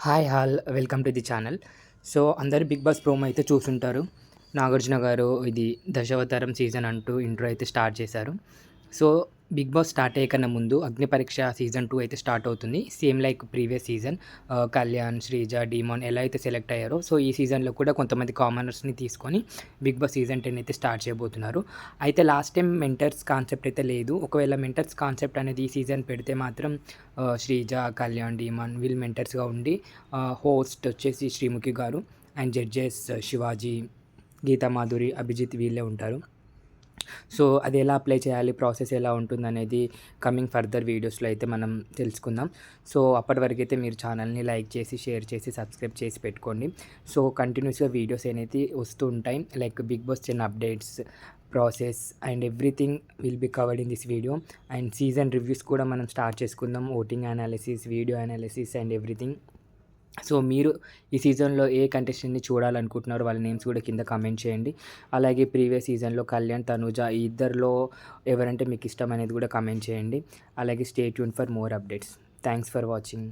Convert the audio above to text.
Hi hall welcome to the channel. So అందరు big boss promo అయితే చూసుంటారు. నాగార్జున గారు ఇది దశావతారం సీజన్ అంటూ ఇంట్రో అయితే స్టార్ట్ చేశారు. సో బిగ్ బాస్ స్టార్ట్ అయ్యేకన్నా ముందు అగ్ని పరీక్ష సీజన్ 2 అయితే స్టార్ట్ అవుతుంది. Same like previous season Kalyan, Sreeja, demon ఎలా అయితే సెలెక్ట్ అయ్యారో సో ఈ సీజన్లో కూడా కొంతమంది కామనర్స్ని తీసుకొని బిగ్ బాస్ సీజన్ 10 అయితే స్టార్ట్ చేయబోతున్నారు. అయితే లాస్ట్ టైం మెంటర్స్ కాన్సెప్ట్ అయితే లేదు. ఒకవేళ మెంటర్స్ కాన్సెప్ట్ అనేది ఈ సీజన్ పెడితే మాత్రం శ్రీజ, కళ్యాణ్, డీమాన్ వీళ్ళు మెంటర్స్గా ఉండి హోస్ట్ వచ్చేసి శ్రీముఖి గారు అండ్ జడ్జెస్ శివాజీ, గీతా మాధురి, అభిజిత్ వీళ్ళే ఉంటారు. సో అది ఎలా అప్లై చేయాలి, ప్రాసెస్ ఎలా ఉంటుందనేది కమింగ్ ఫర్దర్ వీడియోస్లో అయితే మనం తెలుసుకుందాం. సో అప్పటి వరకు అయితే మీరు ఛానల్ని లైక్ చేసి, షేర్ చేసి, సబ్స్క్రైబ్ చేసి పెట్టుకోండి. సో కంటిన్యూస్గా వీడియోస్ అనేది వస్తూ ఉంటాయి. Like Bigg Boss 10 updates, process and everything will be covered in this video. And season reviews కూడా మనం స్టార్ట్ చేసుకుందాం. Voting analysis, video analysis and everything. So మీరు ఈ సీజన్లో ఏ కంటెస్టెంట్ని చూడాలనుకుంటున్నారో వాళ్ళ నేమ్స్ కూడా కింద కామెంట్ చేయండి. అలాగే ప్రీవియస్ సీజన్లో కళ్యాణ్, తనూజ ఈ ఇద్దరిలో ఎవరంటే మీకు ఇష్టం అనేది కూడా కామెంట్ చేయండి. అలాగే stay tune for more updates. Thanks for watching.